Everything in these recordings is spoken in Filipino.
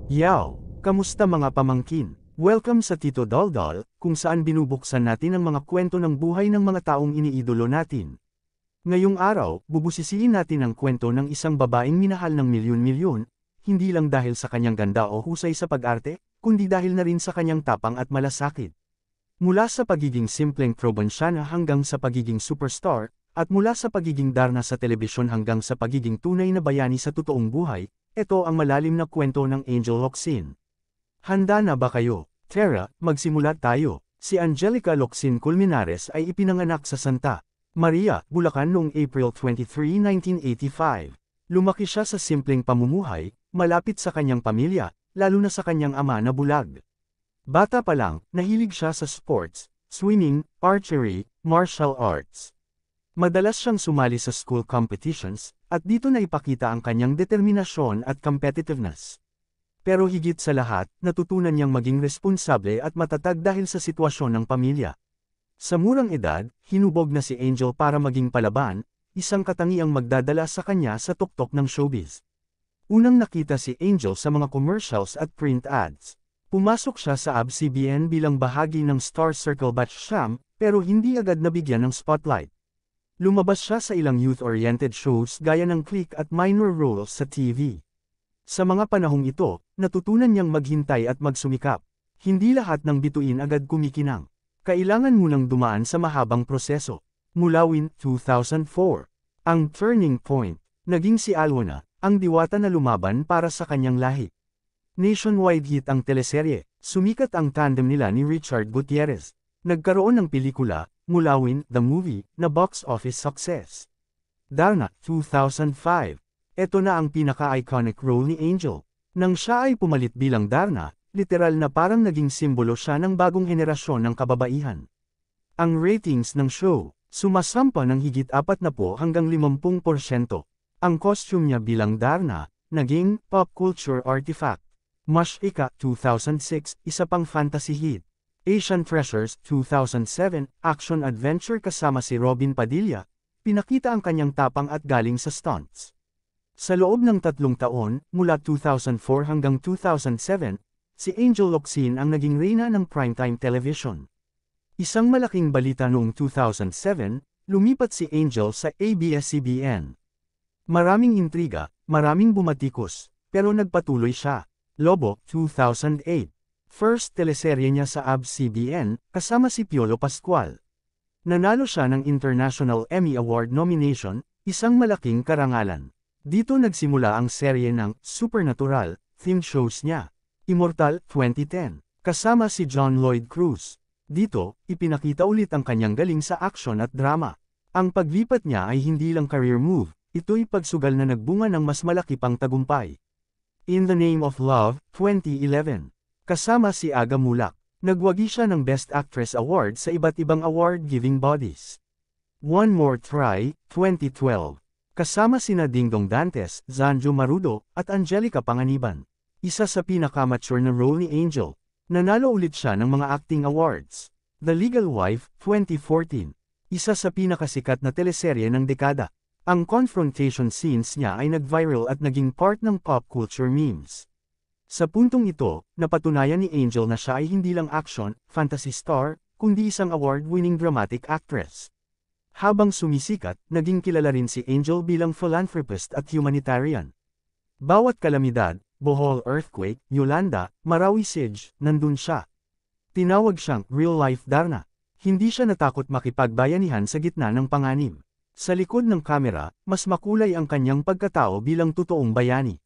Yaw! Kamusta mga pamangkin? Welcome sa Tito Daldal, kung saan binubuksan natin ang mga kwento ng buhay ng mga taong iniidolo natin. Ngayong araw, bubusisiin natin ang kwento ng isang babaeng minahal ng milyon-milyon, hindi lang dahil sa kanyang ganda o husay sa pag-arte, kundi dahil na rin sa kanyang tapang at malasakit. Mula sa pagiging simpleng probinsyana hanggang sa pagiging superstar, at mula sa pagiging darna sa telebisyon hanggang sa pagiging tunay na bayani sa totoong buhay, ito ang malalim na kwento ng Angel Locsin. Handa na ba kayo? Tara, magsimula tayo. Si Angelica Locsin Colmenares ay ipinanganak sa Santa Maria, Bulacan noong April 23, 1985. Lumaki siya sa simpleng pamumuhay, malapit sa kanyang pamilya, lalo na sa kanyang ama na bulag. Bata pa lang, nahilig siya sa sports, swimming, archery, martial arts. Madalas siyang sumali sa school competitions, at dito na ipakita ang kanyang determinasyon at competitiveness. Pero higit sa lahat, natutunan niyang maging responsable at matatag dahil sa sitwasyon ng pamilya. Sa murang edad, hinubog na si Angel para maging palaban, isang katangiang magdadala sa kanya sa tuktok ng showbiz. Unang nakita si Angel sa mga commercials at print ads. Pumasok siya sa ABS-CBN bilang bahagi ng Star Circle Batch Siyam, pero hindi agad nabigyan ng spotlight. Lumabas siya sa ilang youth-oriented shows gaya ng Click at minor roles sa TV. Sa mga panahong ito, natutunan niyang maghintay at magsumikap. Hindi lahat ng bituin agad kumikinang. Kailangan munang dumaan sa mahabang proseso. Mula Win 2004. Ang turning point, naging si Alwina, ang diwata na lumaban para sa kanyang lahi. Nationwide hit ang teleserye, sumikat ang tandem nila ni Richard Gutierrez. Nagkaroon ng pelikula, Mulawin, the movie, na box office success. Darna, 2005. Ito na ang pinaka-iconic role ni Angel. Nang siya ay pumalit bilang Darna, literal na parang naging simbolo siya ng bagong henerasyon ng kababaihan. Ang ratings ng show, sumasampa ng higit 40 hanggang 50%. Ang costume niya bilang Darna, naging pop culture artifact. Mashika, 2006, isa pang fantasy hit. Asian Treasures, 2007, action-adventure kasama si Robin Padilla, pinakita ang kanyang tapang at galing sa stunts. Sa loob ng 3 taon, mula 2004 hanggang 2007, si Angel Locsin ang naging reyna ng primetime television. Isang malaking balita noong 2007, lumipat si Angel sa ABS-CBN. Maraming intriga, maraming bumatikos, pero nagpatuloy siya. Lobo, 2008. First teleserye niya sa ABS-CBN, kasama si Piolo Pascual. Nanalo siya ng International Emmy Award nomination, isang malaking karangalan. Dito nagsimula ang serye ng Supernatural, theme shows niya. Immortal, 2010, kasama si John Lloyd Cruz. Dito, ipinakita ulit ang kanyang galing sa action at drama. Ang paglipat niya ay hindi lang career move, ito'y pagsugal na nagbunga ng mas malaki pang tagumpay. In the Name of Love, 2011. Kasama si Aga Mulak, nagwagi siya ng Best Actress Award sa iba't ibang award-giving bodies. One More Try, 2012. Kasama sina Dingdong Dantes, Zanjo Marudo, at Angelica Panganiban. Isa sa pinaka-mature na role ni Angel. Nanalo ulit siya ng mga acting awards. The Legal Wife, 2014. Isa sa pinakasikat na teleserye ng dekada. Ang confrontation scenes niya ay nag-viral at naging part ng pop culture memes. Sa puntong ito, napatunayan ni Angel na siya ay hindi lang action, fantasy star, kundi isang award-winning dramatic actress. Habang sumisikat, naging kilala rin si Angel bilang philanthropist at humanitarian. Bawat kalamidad, Bohol earthquake, Yolanda, Marawi siege, nandun siya. Tinawag siyang real-life Darna. Hindi siya natakot makipagbayanihan sa gitna ng panganib. Sa likod ng kamera, mas makulay ang kanyang pagkatao bilang totoong bayani.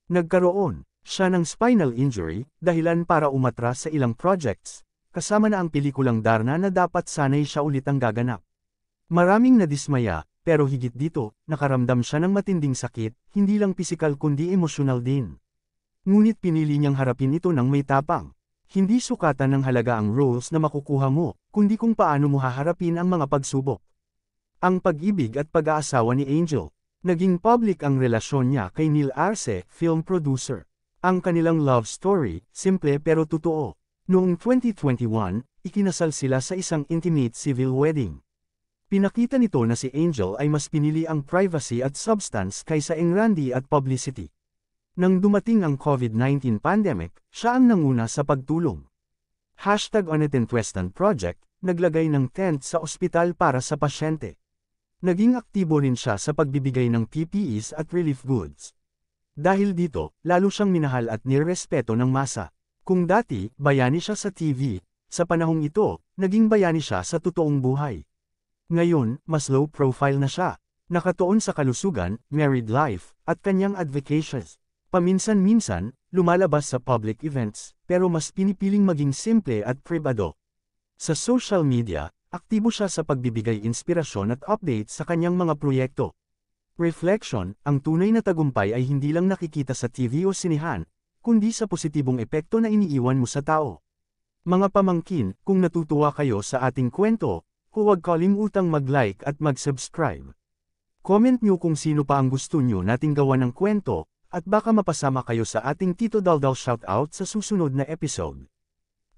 Nagkaroon siya ng spinal injury, dahilan para umatras sa ilang projects, kasama na ang pelikulang Darna na dapat sanay siya ulit ang gaganap. Maraming nadismaya, pero higit dito, nakaramdam siya ng matinding sakit, hindi lang pisikal kundi emosyonal din. Ngunit pinili niyang harapin ito ng may tapang. Hindi sukatan ng halaga ang roles na makukuha mo, kundi kung paano mo haharapin ang mga pagsubok. Ang pag-ibig at pag-aasawa ni Angel. Naging public ang relasyon niya kay Neil Arce, film producer. Ang kanilang love story, simple pero totoo. Noong 2021, ikinasal sila sa isang intimate civil wedding. Pinakita nito na si Angel ay mas pinili ang privacy at substance kaysa engrandi at publicity. Nang dumating ang COVID-19 pandemic, siya ang nanguna sa pagtulong. #OnItInTwestan Project, naglagay ng tent sa ospital para sa pasyente. Naging aktibo rin siya sa pagbibigay ng PPEs at relief goods. Dahil dito, lalo siyang minahal at nirespeto ng masa. Kung dati, bayani siya sa TV, sa panahong ito, naging bayani siya sa totoong buhay. Ngayon, mas low profile na siya. Nakatuon sa kalusugan, married life, at kanyang advocacies. Paminsan-minsan, lumalabas sa public events, pero mas pinipiling maging simple at pribado. Sa social media, aktibo siya sa pagbibigay inspirasyon at updates sa kanyang mga proyekto. Reflection, ang tunay na tagumpay ay hindi lang nakikita sa TV o sinihan, kundi sa positibong epekto na iniiwan mo sa tao. Mga pamangkin, kung natutuwa kayo sa ating kwento, huwag kalimutang mag-like at mag-subscribe. Comment nyo kung sino pa ang gusto nyo nating gawa ng kwento, at baka mapasama kayo sa ating Tito Daldal shoutout sa susunod na episode.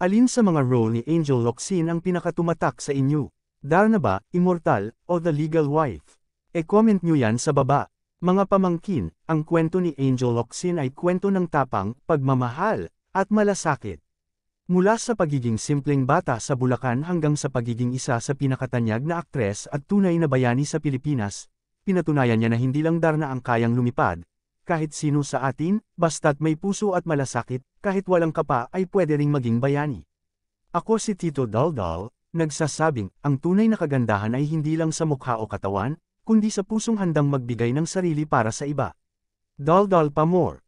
Alin sa mga role ni Angel Locsin ang pinakatumatak sa inyo? Darna ba, Immortal, o The Legal Wife? E-comment nyo yan sa baba. Mga pamangkin, ang kwento ni Angel Locsin ay kwento ng tapang, pagmamahal, at malasakit. Mula sa pagiging simpleng bata sa Bulacan hanggang sa pagiging isa sa pinakatanyag na aktres at tunay na bayani sa Pilipinas, pinatunayan niya na hindi lang Darna ang kayang lumipad. Kahit sino sa atin, basta't may puso at malasakit, kahit walang kapa ay pwede ring maging bayani. Ako si Tito Daldal, nagsasabing, ang tunay na kagandahan ay hindi lang sa mukha o katawan, kundi sa pusong handang magbigay ng sarili para sa iba. Daldal pa more.